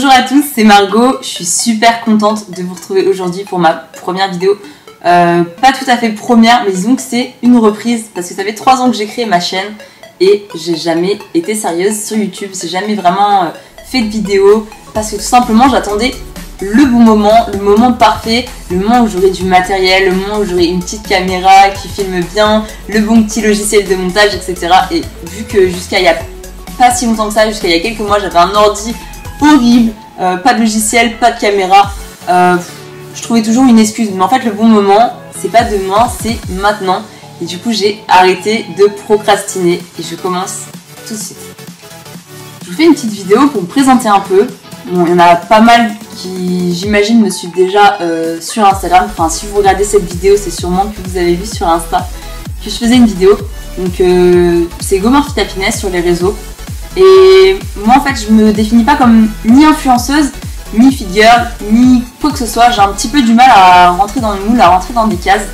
Bonjour à tous, c'est Margot, je suis super contente de vous retrouver aujourd'hui pour ma première vidéo. Pas tout à fait première, mais disons que c'est une reprise parce que ça fait 3 ans que j'ai créé ma chaîne et j'ai jamais été sérieuse sur YouTube, j'ai jamais vraiment fait de vidéo parce que tout simplement j'attendais le bon moment, le moment parfait, le moment où j'aurai du matériel, le moment où j'aurai une petite caméra qui filme bien, le bon petit logiciel de montage, etc. Et vu que jusqu'à il y a pas si longtemps que ça, jusqu'à il y a quelques mois, j'avais un ordi horrible, pas de logiciel, pas de caméra, je trouvais toujours une excuse. Mais en fait, le bon moment, c'est pas demain, c'est maintenant. Et du coup, j'ai arrêté de procrastiner et je commence tout de suite. Je vous fais une petite vidéo pour me présenter un peu. Bon, il y en a pas mal qui, j'imagine, me suivent déjà sur Instagram. Enfin, si vous regardez cette vidéo, c'est sûrement que vous avez vu sur Insta que je faisais une vidéo. Donc, c'est Go More Fit Happiness sur les réseaux. Et moi, en fait, je me définis pas comme ni influenceuse, ni fit girl, ni quoi que ce soit. J'ai un petit peu du mal à rentrer dans le moule, à rentrer dans des cases.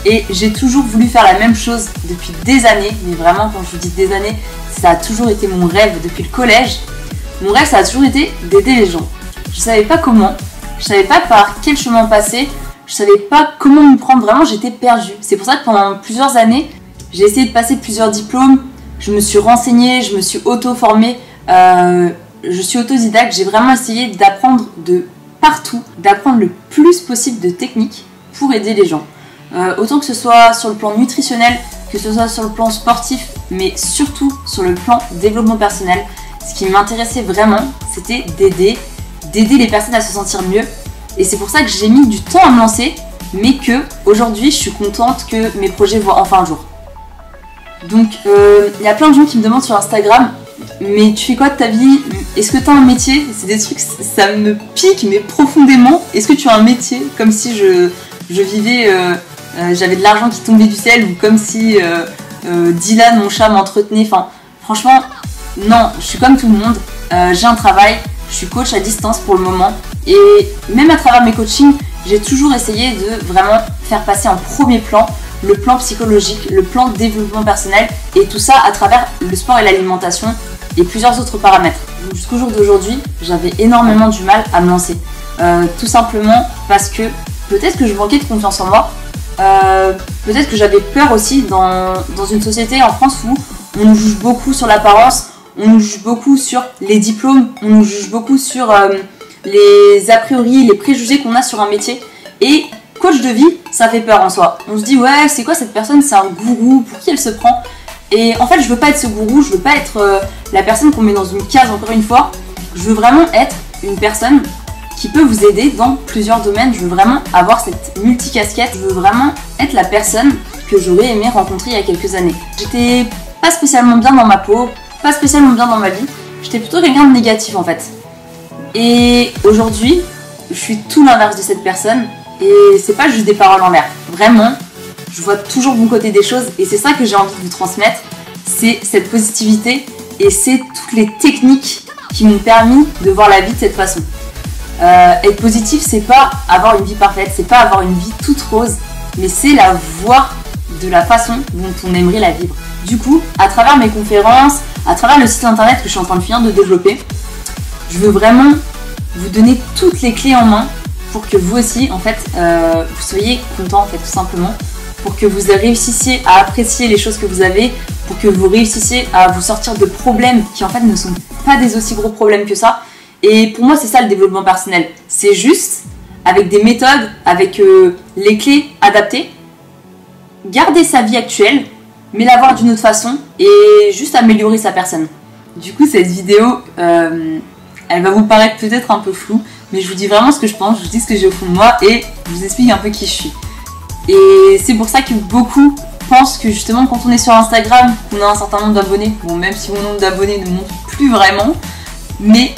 Et j'ai toujours voulu faire la même chose depuis des années. Mais vraiment, quand je vous dis des années, ça a toujours été mon rêve depuis le collège. Mon rêve, ça a toujours été d'aider les gens. Je savais pas comment, je savais pas par quel chemin passer, je savais pas comment m'y prendre. Vraiment, j'étais perdue. C'est pour ça que pendant plusieurs années, j'ai essayé de passer plusieurs diplômes. Je me suis renseignée, je me suis auto-formée, je suis autodidacte, j'ai vraiment essayé d'apprendre de partout, d'apprendre le plus possible de techniques pour aider les gens. Autant que ce soit sur le plan nutritionnel, que ce soit sur le plan sportif, mais surtout sur le plan développement personnel. Ce qui m'intéressait vraiment, c'était d'aider les personnes à se sentir mieux. Et c'est pour ça que j'ai mis du temps à me lancer, mais que aujourd'hui, je suis contente que mes projets voient enfin un jour. Donc, y a plein de gens qui me demandent sur Instagram, mais tu fais quoi de ta vie? Est-ce que tu as un métier? C'est des trucs, ça me pique, mais profondément. Est-ce que tu as un métier? Comme si je vivais, j'avais de l'argent qui tombait du ciel, ou comme si Dylan, mon chat, m'entretenait. Enfin, franchement, non, je suis comme tout le monde. J'ai un travail, je suis coach à distance pour le moment. Et même à travers mes coachings, j'ai toujours essayé de vraiment faire passer en premier plan le plan psychologique, le plan de développement personnel, et tout ça à travers le sport et l'alimentation et plusieurs autres paramètres. Jusqu'au jour d'aujourd'hui, j'avais énormément du mal à me lancer. Tout simplement parce que peut-être que je manquais de confiance en moi, peut-être que j'avais peur aussi dans une société en France où on nous juge beaucoup sur l'apparence, on nous juge beaucoup sur les diplômes, on nous juge beaucoup sur les a priori, les préjugés qu'on a sur un métier. Et coach de vie, ça fait peur en soi. On se dit ouais, c'est quoi cette personne? C'est un gourou, pour qui elle se prend? Et en fait, je veux pas être ce gourou, je veux pas être la personne qu'on met dans une case encore une fois. Je veux vraiment être une personne qui peut vous aider dans plusieurs domaines. Je veux vraiment avoir cette multicasquette. Je veux vraiment être la personne que j'aurais aimé rencontrer il y a quelques années. J'étais pas spécialement bien dans ma peau, pas spécialement bien dans ma vie. J'étais plutôt quelqu'un de négatif en fait. Et aujourd'hui, je suis tout l'inverse de cette personne. Et c'est pas juste des paroles en l'air. Vraiment, je vois toujours le bon côté des choses et c'est ça que j'ai envie de vous transmettre. C'est cette positivité et c'est toutes les techniques qui m'ont permis de voir la vie de cette façon. Être positif, c'est pas avoir une vie parfaite, c'est pas avoir une vie toute rose, mais c'est la voir de la façon dont on aimerait la vivre. Du coup, à travers mes conférences, à travers le site internet que je suis en train de finir de développer, je veux vraiment vous donner toutes les clés en main pour que vous aussi, en fait, vous soyez content, en fait, tout simplement, pour que vous réussissiez à apprécier les choses que vous avez, pour que vous réussissiez à vous sortir de problèmes qui, en fait, ne sont pas des aussi gros problèmes que ça. Et pour moi, c'est ça le développement personnel. C'est juste, avec des méthodes, avec les clés adaptées, garder sa vie actuelle, mais la voir d'une autre façon et juste améliorer sa personne. Du coup, cette vidéo, elle va vous paraître peut-être un peu floue, mais je vous dis vraiment ce que je pense, je vous dis ce que j'ai au fond de moi et je vous explique un peu qui je suis. Et c'est pour ça que beaucoup pensent que justement quand on est sur Instagram, qu'on a un certain nombre d'abonnés, bon même si mon nombre d'abonnés ne monte plus vraiment, mais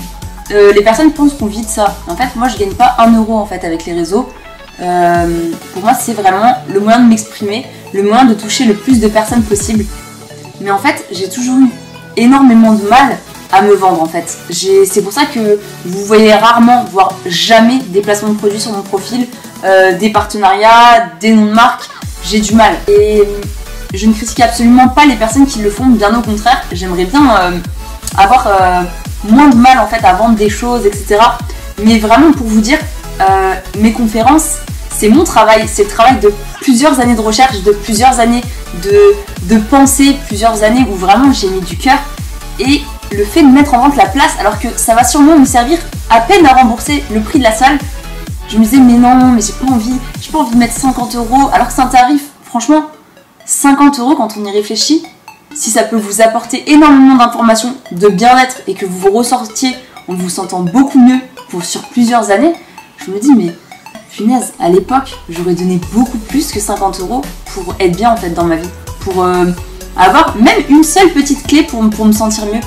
les personnes pensent qu'on vit de ça. En fait, moi je gagne pas 1 euro en fait avec les réseaux. Pour moi c'est vraiment le moyen de m'exprimer, le moyen de toucher le plus de personnes possible. Mais en fait j'ai toujours eu énormément de mal à me vendre en fait. C'est pour ça que vous voyez rarement, voire jamais des placements de produits sur mon profil, des partenariats, des noms de marques. J'ai du mal. Et je ne critique absolument pas les personnes qui le font, bien au contraire. J'aimerais bien avoir moins de mal en fait à vendre des choses, etc. Mais vraiment pour vous dire, mes conférences, c'est mon travail, c'est le travail de plusieurs années de recherche, de plusieurs années de pensée, plusieurs années où vraiment j'ai mis du cœur. Et le fait de mettre en vente la place, alors que ça va sûrement me servir à peine à rembourser le prix de la salle, je me disais mais non, mais j'ai pas envie de mettre 50 €, alors que c'est un tarif, franchement, 50 € quand on y réfléchit, si ça peut vous apporter énormément d'informations, de bien-être et que vous vous ressortiez en vous sentant beaucoup mieux sur plusieurs années, je me dis mais punaise, à l'époque, j'aurais donné beaucoup plus que 50 € pour être bien en fait dans ma vie, pour avoir même une seule petite clé pour me sentir mieux.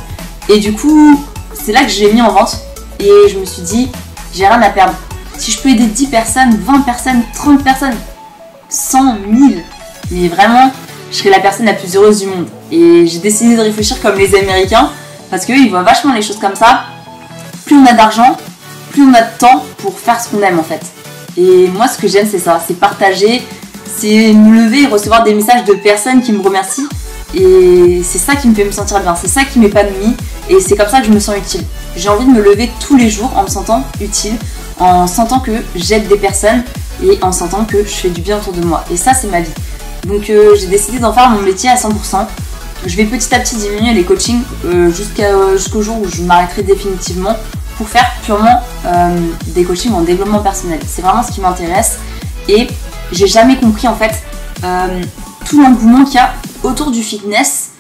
Et du coup, c'est là que j'ai mis en vente et je me suis dit, j'ai rien à perdre. Si je peux aider 10 personnes, 20 personnes, 30 personnes, 100, 1000, mais vraiment, je serai la personne la plus heureuse du monde. Et j'ai décidé de réfléchir comme les Américains, parce qu'eux, ils voient vachement les choses comme ça. Plus on a d'argent, plus on a de temps pour faire ce qu'on aime en fait. Et moi, ce que j'aime, c'est ça, c'est partager, c'est me lever et recevoir des messages de personnes qui me remercient. Et c'est ça qui me fait me sentir bien, c'est ça qui m'épanouit et c'est comme ça que je me sens utile. J'ai envie de me lever tous les jours en me sentant utile, en sentant que j'aide des personnes et en sentant que je fais du bien autour de moi. Et ça, c'est ma vie. Donc j'ai décidé d'en faire mon métier à 100%. Je vais petit à petit diminuer les coachings jusqu'au jour où je m'arrêterai définitivement pour faire purement des coachings en développement personnel. C'est vraiment ce qui m'intéresse et j'ai jamais compris en fait tout l'engouement qu'il y a autour du fitness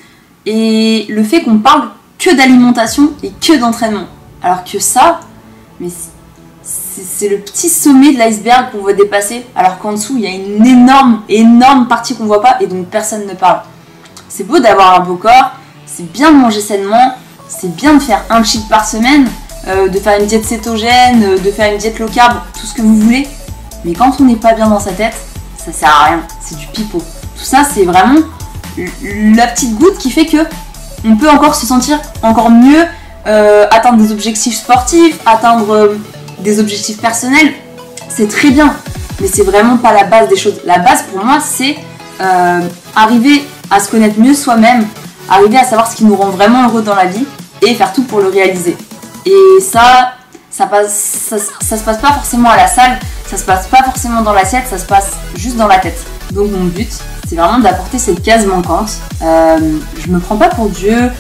et le fait qu'on parle que d'alimentation et que d'entraînement. Alors que ça, mais c'est le petit sommet de l'iceberg qu'on voit dépasser, alors qu'en dessous, il y a une énorme partie qu'on voit pas et dont personne ne parle. C'est beau d'avoir un beau corps, c'est bien de manger sainement, c'est bien de faire un cheat par semaine, de faire une diète cétogène, de faire une diète low carb, tout ce que vous voulez. Mais quand on n'est pas bien dans sa tête, ça sert à rien, c'est du pipeau. Tout ça, c'est vraiment la petite goutte qui fait que on peut encore se sentir encore mieux, atteindre des objectifs sportifs, atteindre des objectifs personnels, c'est très bien, mais c'est vraiment pas la base des choses. La base pour moi, c'est arriver à se connaître mieux soi-même, arriver à savoir ce qui nous rend vraiment heureux dans la vie et faire tout pour le réaliser. Et ça se passe pas forcément à la salle, ça se passe pas forcément dans l'assiette, ça se passe juste dans la tête. Donc mon but, c'est vraiment d'apporter cette case manquante. Je me prends pas pour Dieu,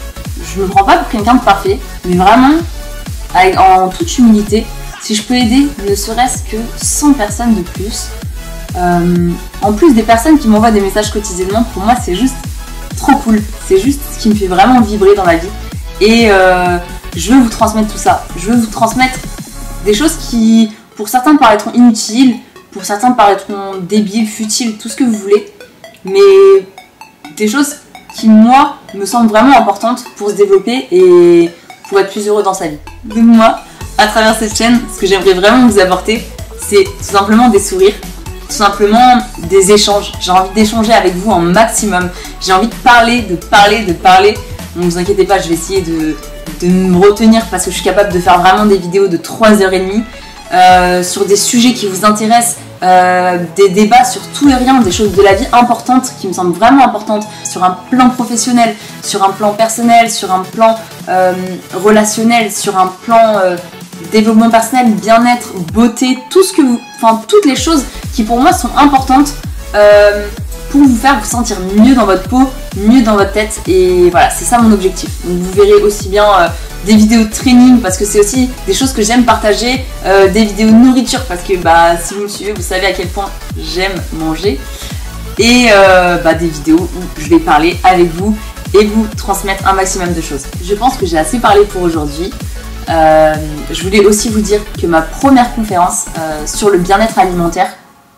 je me prends pas pour quelqu'un de parfait, mais vraiment, en toute humilité, si je peux aider ne serait-ce que 100 personnes de plus, en plus des personnes qui m'envoient des messages quotidiennement, pour moi c'est juste trop cool. C'est juste ce qui me fait vraiment vibrer dans la vie. Et je veux vous transmettre tout ça. Je veux vous transmettre des choses qui, pour certains, paraîtront inutiles, pour certains paraîtront débiles, futiles, tout ce que vous voulez, mais des choses qui, moi, me semblent vraiment importantes pour se développer et pour être plus heureux dans sa vie. Donc moi, à travers cette chaîne, ce que j'aimerais vraiment vous apporter, c'est tout simplement des sourires, tout simplement des échanges. J'ai envie d'échanger avec vous un maximum. J'ai envie de parler. Ne vous inquiétez pas, je vais essayer de me retenir parce que je suis capable de faire vraiment des vidéos de 3h30 sur des sujets qui vous intéressent, des débats sur tout et rien, des choses de la vie importantes qui me semblent vraiment importantes, sur un plan professionnel, sur un plan personnel, sur un plan relationnel, sur un plan développement personnel, bien-être, beauté, toutes les choses qui pour moi sont importantes pour vous faire vous sentir mieux dans votre peau, mieux dans votre tête, et voilà, c'est ça mon objectif. Donc vous verrez aussi bien des vidéos de training parce que c'est aussi des choses que j'aime partager, des vidéos de nourriture parce que si vous me suivez vous savez à quel point j'aime manger, et des vidéos où je vais parler avec vous et vous transmettre un maximum de choses. Je pense que j'ai assez parlé pour aujourd'hui. Je voulais aussi vous dire que ma première conférence sur le bien-être alimentaire,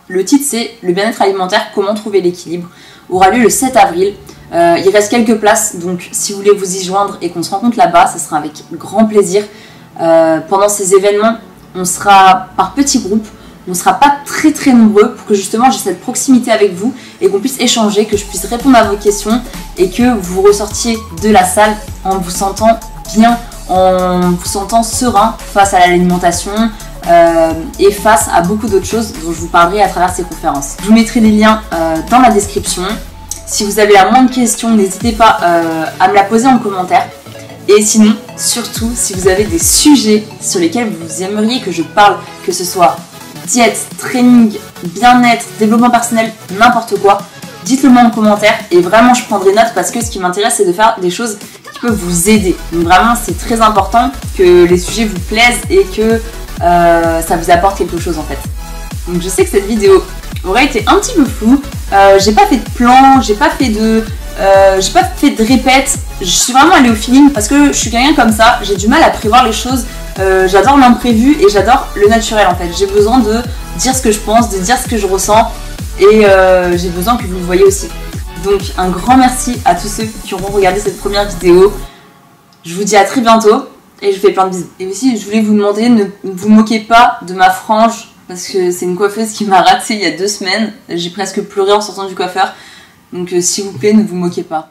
le titre c'est le bien-être alimentaire, comment trouver l'équilibre, aura lieu le 7 avril. Il reste quelques places, donc si vous voulez vous y joindre et qu'on se rencontre là-bas, ça sera avec grand plaisir. Pendant ces événements, on sera par petits groupes, on ne sera pas très nombreux pour que justement j'ai cette proximité avec vous et qu'on puisse échanger, que je puisse répondre à vos questions et que vous ressortiez de la salle en vous sentant bien, en vous sentant serein face à l'alimentation et face à beaucoup d'autres choses dont je vous parlerai à travers ces conférences. Je vous mettrai les liens dans la description. Si vous avez la moindre question, n'hésitez pas à me la poser en commentaire. Et sinon, surtout, si vous avez des sujets sur lesquels vous aimeriez que je parle, que ce soit diète, training, bien-être, développement personnel, n'importe quoi, dites-le moi en commentaire et vraiment je prendrai note parce que ce qui m'intéresse c'est de faire des choses qui peuvent vous aider. Donc vraiment c'est très important que les sujets vous plaisent et que ça vous apporte quelque chose en fait. Donc je sais que cette vidéo aurait été un petit peu floue, j'ai pas fait de plan, j'ai pas fait de répète, je suis vraiment allée au feeling parce que je suis quelqu'un comme ça, j'ai du mal à prévoir les choses, j'adore l'imprévu et j'adore le naturel en fait. J'ai besoin de dire ce que je pense, de dire ce que je ressens et j'ai besoin que vous le voyez aussi. Donc un grand merci à tous ceux qui auront regardé cette première vidéo. Je vous dis à très bientôt et je vous fais plein de bisous. Et aussi je voulais vous demander, ne vous moquez pas de ma frange parce que c'est une coiffeuse qui m'a raté il y a 2 semaines. J'ai presque pleuré en sortant du coiffeur. Donc s'il vous plaît ne vous moquez pas.